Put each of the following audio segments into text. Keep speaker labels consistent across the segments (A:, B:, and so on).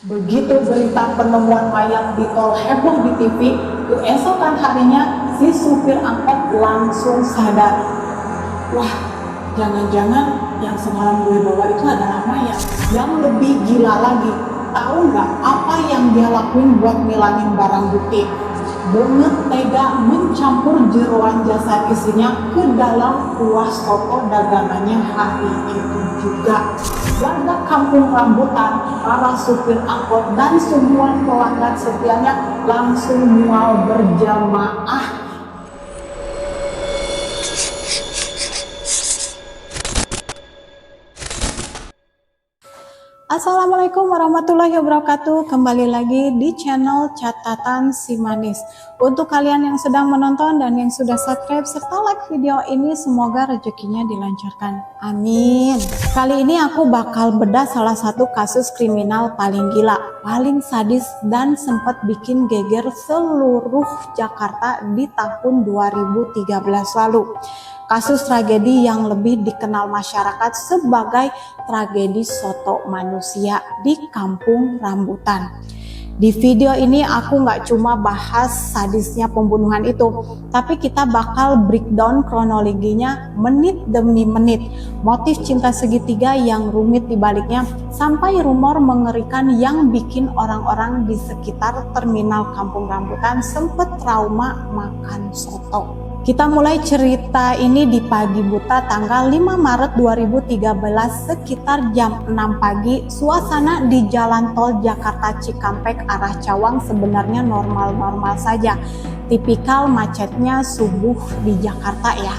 A: Begitu berita penemuan mayat di tol heboh di TV, keesokan harinya si supir angkot langsung sadar. Wah, jangan-jangan yang semalam gue bawa itu adalah mayat. Yang lebih gila lagi, tahu nggak apa yang dia lakuin buat ngilangin barang bukti? Banget tega mencampur jeroan jasad istrinya ke dalam kuas toko dagangannya hari itu juga. Warga kampung rambutan, para supir angkot dan semua pelanggan setianya langsung mual berjamaah. Assalamualaikum warahmatullahi wabarakatuh. Kembali lagi di channel Catatan Si Manis. Untuk kalian yang sedang menonton dan yang sudah subscribe serta like video ini, semoga rezekinya dilancarkan. Amin. Kali ini aku bakal bedah salah satu kasus kriminal paling gila, paling sadis, dan sempat bikin geger seluruh Jakarta di tahun 2013 lalu. Kasus tragedi yang lebih dikenal masyarakat sebagai tragedi soto manusia di kampung rambutan. Di video ini aku nggak cuma bahas sadisnya pembunuhan itu, tapi kita bakal breakdown kronologinya menit demi menit, motif cinta segitiga yang rumit dibaliknya, sampai rumor mengerikan yang bikin orang-orang di sekitar terminal kampung rambutan sempet trauma makan soto. Kita mulai cerita ini di pagi buta tanggal 5 Maret 2013 sekitar jam 6 pagi. Suasana di jalan tol Jakarta Cikampek arah Cawang sebenarnya normal-normal saja. Tipikal macetnya subuh di Jakarta ya.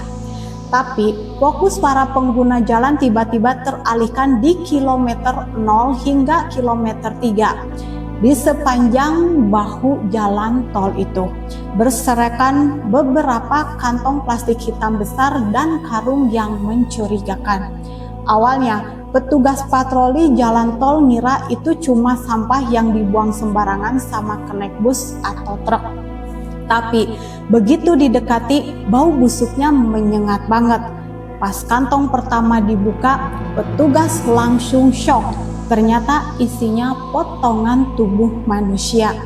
A: Tapi fokus para pengguna jalan tiba-tiba teralihkan di kilometer 0 hingga kilometer 3. Di sepanjang bahu jalan tol itu berserakan beberapa kantong plastik hitam besar dan karung yang mencurigakan. Awalnya petugas patroli jalan tol ngira itu cuma sampah yang dibuang sembarangan sama kenek bus atau truk. Tapi begitu didekati, bau busuknya menyengat banget. Pas kantong pertama dibuka, petugas langsung shock. Ternyata isinya potongan tubuh manusia.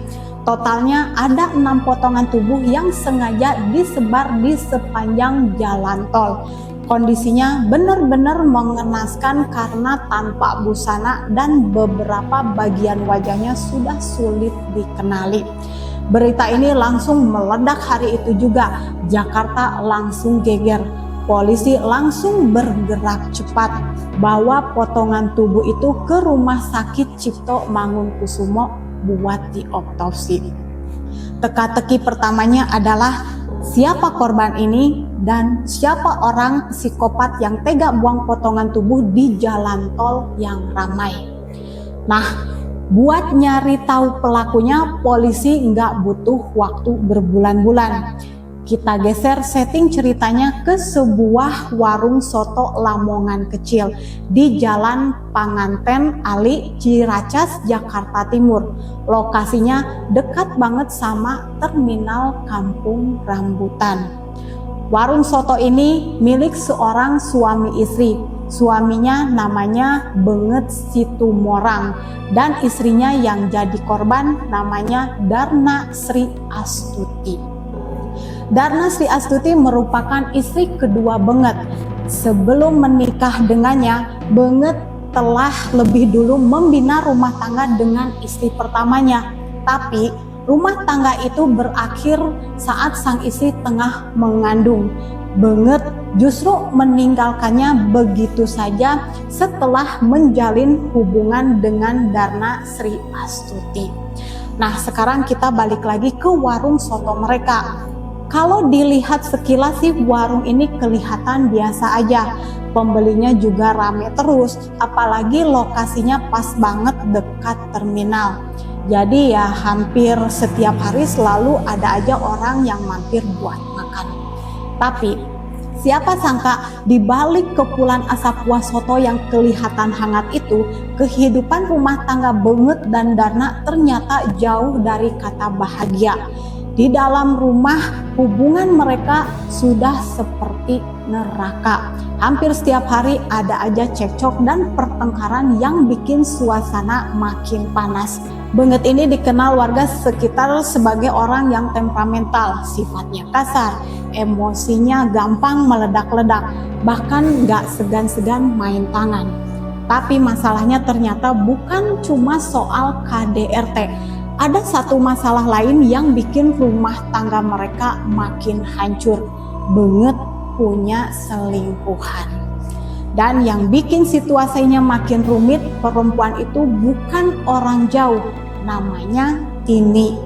A: Totalnya ada 6 potongan tubuh yang sengaja disebar di sepanjang jalan tol. Kondisinya benar-benar mengenaskan karena tanpa busana dan beberapa bagian wajahnya sudah sulit dikenali. Berita ini langsung meledak hari itu juga. Jakarta langsung geger. Polisi langsung bergerak cepat, bawa potongan tubuh itu ke Rumah Sakit Cipto Mangunkusumo buat diotopsi. Teka-teki pertamanya adalah siapa korban ini dan siapa orang psikopat yang tega buang potongan tubuh di jalan tol yang ramai. Nah, buat nyari tahu pelakunya, polisi nggak butuh waktu berbulan-bulan. Kita geser setting ceritanya ke sebuah warung soto Lamongan kecil di Jalan Panganten Ali, Ciracas, Jakarta Timur. Lokasinya dekat banget sama terminal kampung rambutan. Warung soto ini milik seorang suami istri. Suaminya namanya Benget Situmorang dan istrinya yang jadi korban namanya Darna Sri Astuti. Darna Sri Astuti merupakan istri kedua Benget. Sebelum menikah dengannya, Benget telah lebih dulu membina rumah tangga dengan istri pertamanya. Tapi rumah tangga itu berakhir saat sang istri tengah mengandung. Benget justru meninggalkannya begitu saja setelah menjalin hubungan dengan Darna Sri Astuti. Nah, sekarang kita balik lagi ke warung soto mereka. Kalau dilihat sekilas sih warung ini kelihatan biasa aja. Pembelinya juga rame terus, apalagi lokasinya pas banget dekat terminal. Jadi ya hampir setiap hari selalu ada aja orang yang mampir buat makan. Tapi siapa sangka di balik kepulan asap kuah soto yang kelihatan hangat itu, kehidupan rumah tangga Benget dan Darna ternyata jauh dari kata bahagia. Di dalam rumah, hubungan mereka sudah seperti neraka. Hampir setiap hari ada aja cekcok dan pertengkaran yang bikin suasana makin panas. Beungeut ini dikenal warga sekitar sebagai orang yang temperamental, sifatnya kasar, emosinya gampang meledak-ledak, bahkan gak segan-segan main tangan. Tapi masalahnya ternyata bukan cuma soal KDRT. Ada satu masalah lain yang bikin rumah tangga mereka makin hancur. Beungeut punya selingkuhan. Dan yang bikin situasinya makin rumit, perempuan itu bukan orang jauh, namanya Tini.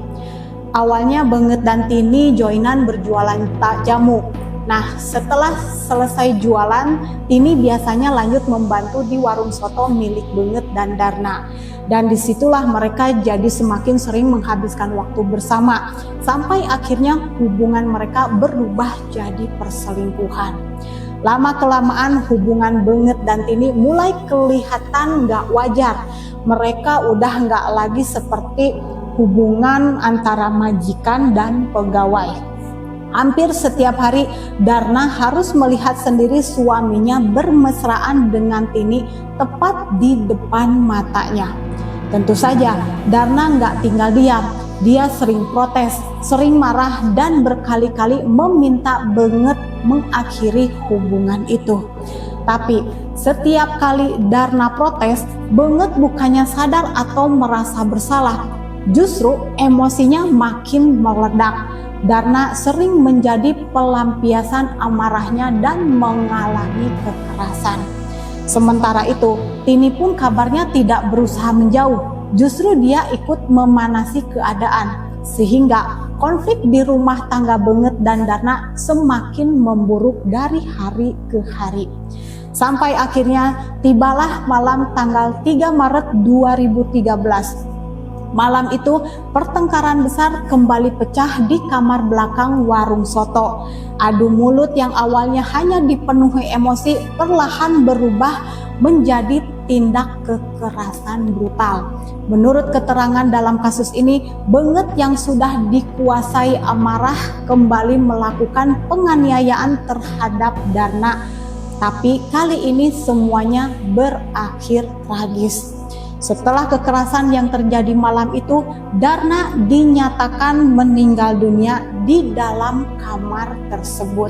A: Awalnya Beungeut dan Tini joinan berjualan jamu. Nah, setelah selesai jualan, Tini biasanya lanjut membantu di warung soto milik Beungeut dan Darna. Dan disitulah mereka jadi semakin sering menghabiskan waktu bersama, sampai akhirnya hubungan mereka berubah jadi perselingkuhan. Lama-kelamaan hubungan Beungeut dan Tini mulai kelihatan gak wajar. Mereka udah gak lagi seperti hubungan antara majikan dan pegawai. Hampir setiap hari Darna harus melihat sendiri suaminya bermesraan dengan Tini tepat di depan matanya. Tentu saja Darna nggak tinggal diam. Dia sering protes, sering marah, dan berkali-kali meminta Beungeut mengakhiri hubungan itu. Tapi setiap kali Darna protes, Beungeut bukannya sadar atau merasa bersalah. Justru emosinya makin meledak. Darna sering menjadi pelampiasan amarahnya dan mengalami kekerasan. Sementara itu, Tini pun kabarnya tidak berusaha menjauh, justru dia ikut memanasi keadaan, sehingga konflik di rumah tangga Beungeut dan Darna semakin memburuk dari hari ke hari. Sampai akhirnya tibalah malam tanggal 3 Maret 2013. Malam itu pertengkaran besar kembali pecah di kamar belakang warung soto. Adu mulut yang awalnya hanya dipenuhi emosi perlahan berubah menjadi tindak kekerasan brutal. Menurut keterangan dalam kasus ini, Beungeut yang sudah dikuasai amarah kembali melakukan penganiayaan terhadap Darna. Tapi kali ini semuanya berakhir tragis. Setelah kekerasan yang terjadi malam itu, Darna dinyatakan meninggal dunia di dalam kamar tersebut.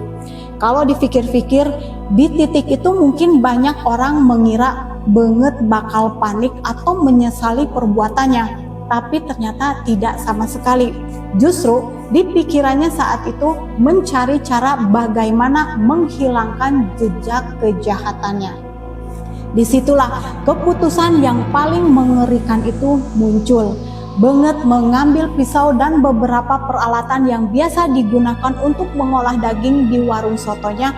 A: Kalau dipikir-pikir, di titik itu mungkin banyak orang mengira Beungeut bakal panik atau menyesali perbuatannya, tapi ternyata tidak sama sekali. Justru di pikirannya saat itu mencari cara bagaimana menghilangkan jejak kejahatannya. Disitulah keputusan yang paling mengerikan itu muncul. Beungeut mengambil pisau dan beberapa peralatan yang biasa digunakan untuk mengolah daging di warung sotonya.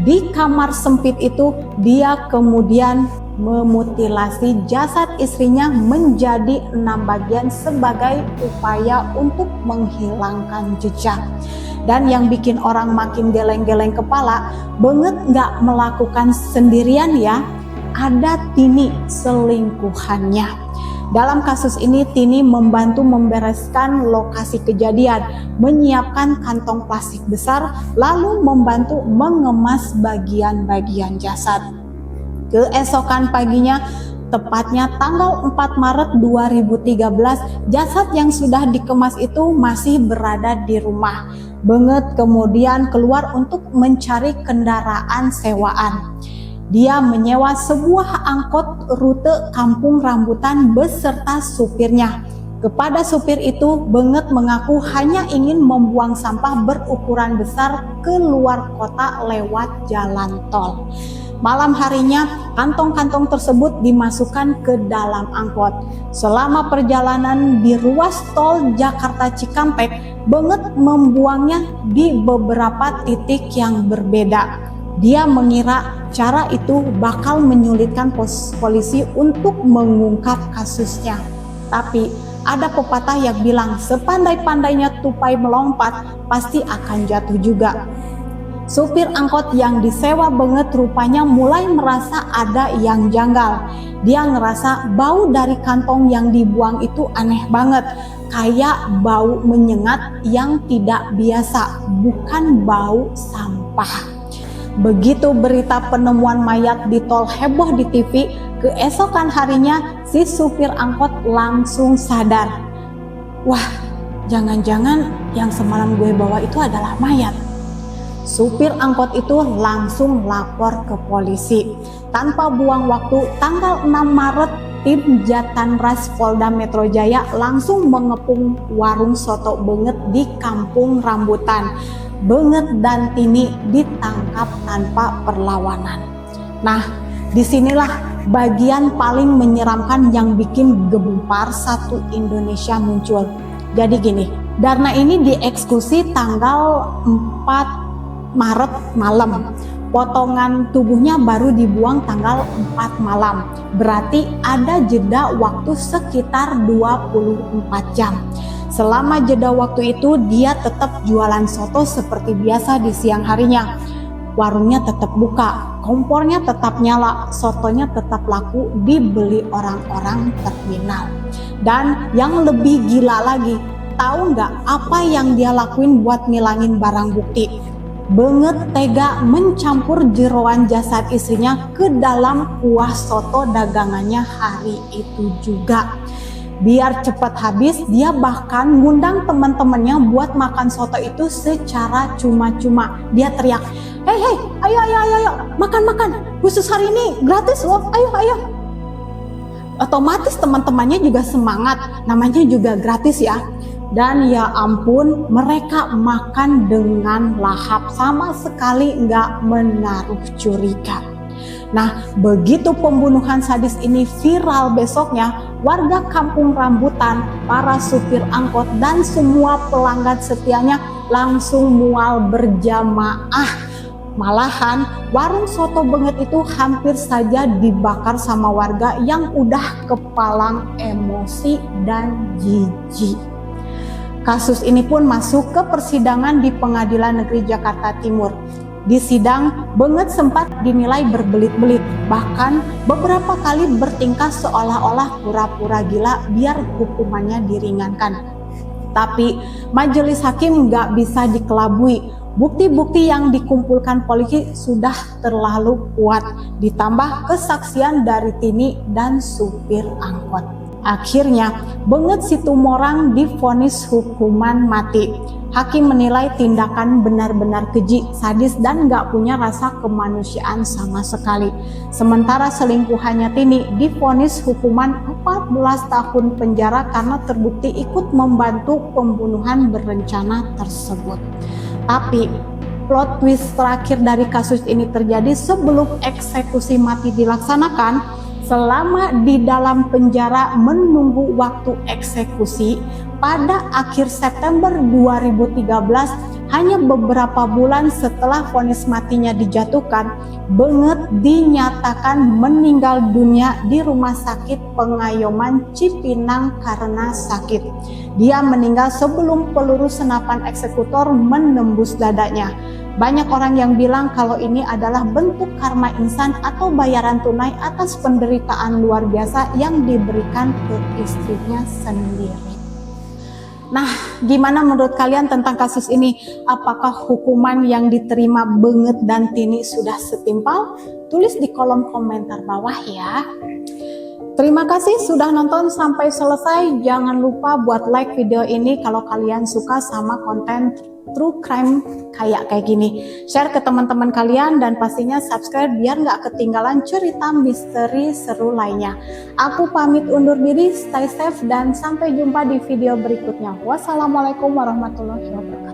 A: Di kamar sempit itu, dia kemudian memutilasi jasad istrinya menjadi 6 bagian sebagai upaya untuk menghilangkan jejak. Dan yang bikin orang makin geleng-geleng kepala, Beungeut nggak melakukan sendirian ya. Ada Tini selingkuhannya. Dalam kasus ini Tini membantu membereskan lokasi kejadian, menyiapkan kantong plastik besar, lalu membantu mengemas bagian-bagian jasad. Keesokan paginya, tepatnya tanggal 4 Maret 2013, jasad yang sudah dikemas itu masih berada di rumah. Beungeut kemudian keluar untuk mencari kendaraan sewaan. Dia menyewa sebuah angkot rute Kampung Rambutan beserta supirnya. Kepada supir itu, Beungeut mengaku hanya ingin membuang sampah berukuran besar ke luar kota lewat jalan tol. Malam harinya, kantong-kantong tersebut dimasukkan ke dalam angkot. Selama perjalanan di ruas tol Jakarta Cikampek, Beungeut membuangnya di beberapa titik yang berbeda. Dia mengira cara itu bakal menyulitkan polisi untuk mengungkap kasusnya. Tapi ada pepatah yang bilang sepandai-pandainya tupai melompat pasti akan jatuh juga. Supir angkot yang disewa Beungeut rupanya mulai merasa ada yang janggal. Dia ngerasa bau dari kantong yang dibuang itu aneh banget, kayak bau menyengat yang tidak biasa, bukan bau sampah. Begitu berita penemuan mayat di tol heboh di TV, keesokan harinya si supir angkot langsung sadar. Wah, jangan-jangan yang semalam gue bawa itu adalah mayat. Supir angkot itu langsung lapor ke polisi. Tanpa buang waktu, tanggal 6 Maret, tim Jatanras Polda Metro Jaya langsung mengepung warung soto Benget di Kampung Rambutan. Benget dan Tini ditangkap tanpa perlawanan. Nah, disinilah bagian paling menyeramkan yang bikin gempar satu Indonesia muncul. Jadi gini, Darna ini dieksekusi tanggal 4 Maret malam. Potongan tubuhnya baru dibuang tanggal 4 malam. Berarti ada jeda waktu sekitar 24 jam. Selama jeda waktu itu dia tetap jualan soto seperti biasa di siang harinya. Warungnya tetap buka, kompornya tetap nyala, sotonya tetap laku dibeli orang-orang terminal. Dan yang lebih gila lagi, tahu nggak apa yang dia lakuin buat ngilangin barang bukti? Benget tega mencampur jeroan jasad istrinya ke dalam kuah soto dagangannya hari itu juga. Biar cepat habis, dia bahkan ngundang teman-temannya buat makan soto itu secara cuma-cuma. Dia teriak, hei, ayo, makan, khusus hari ini gratis loh, ayo. Otomatis teman-temannya juga semangat, namanya juga gratis ya. Dan ya ampun, mereka makan dengan lahap, sama sekali nggak menaruh curiga. Nah, begitu pembunuhan sadis ini viral besoknya, warga Kampung Rambutan, para supir angkot, dan semua pelanggan setianya langsung mual berjamaah. Malahan, warung soto Benget itu hampir saja dibakar sama warga yang udah kepalang emosi dan jijik. Kasus ini pun masuk ke persidangan di Pengadilan Negeri Jakarta Timur. Di sidang, Benget sempat dinilai berbelit-belit, bahkan beberapa kali bertingkah seolah-olah pura-pura gila biar hukumannya diringankan. Tapi majelis hakim nggak bisa dikelabui. Bukti-bukti yang dikumpulkan polisi sudah terlalu kuat, ditambah kesaksian dari Tini dan supir angkot. Akhirnya, Benget Situmorang divonis hukuman mati. Hakim menilai tindakan benar-benar keji, sadis, dan gak punya rasa kemanusiaan sama sekali. Sementara selingkuhannya Tini divonis hukuman 14 tahun penjara karena terbukti ikut membantu pembunuhan berencana tersebut. Tapi plot twist terakhir dari kasus ini terjadi sebelum eksekusi mati dilaksanakan. Selama di dalam penjara menunggu waktu eksekusi, pada akhir September 2013, hanya beberapa bulan setelah vonis matinya dijatuhkan, Benget dinyatakan meninggal dunia di Rumah Sakit Pengayoman Cipinang karena sakit. Dia meninggal sebelum peluru senapan eksekutor menembus dadanya. Banyak orang yang bilang kalau ini adalah bentuk karma insan atau bayaran tunai atas penderitaan luar biasa yang diberikan ke istrinya sendiri. Nah, gimana menurut kalian tentang kasus ini? Apakah hukuman yang diterima Benget dan Tini sudah setimpal? Tulis di kolom komentar bawah ya. Terima kasih sudah nonton sampai selesai. Jangan lupa buat like video ini kalau kalian suka sama konten true crime kayak gini. Share ke teman-teman kalian dan pastinya subscribe biar nggak ketinggalan cerita misteri seru lainnya. Aku pamit undur diri, stay safe dan sampai jumpa di video berikutnya. Wassalamualaikum warahmatullahi wabarakatuh.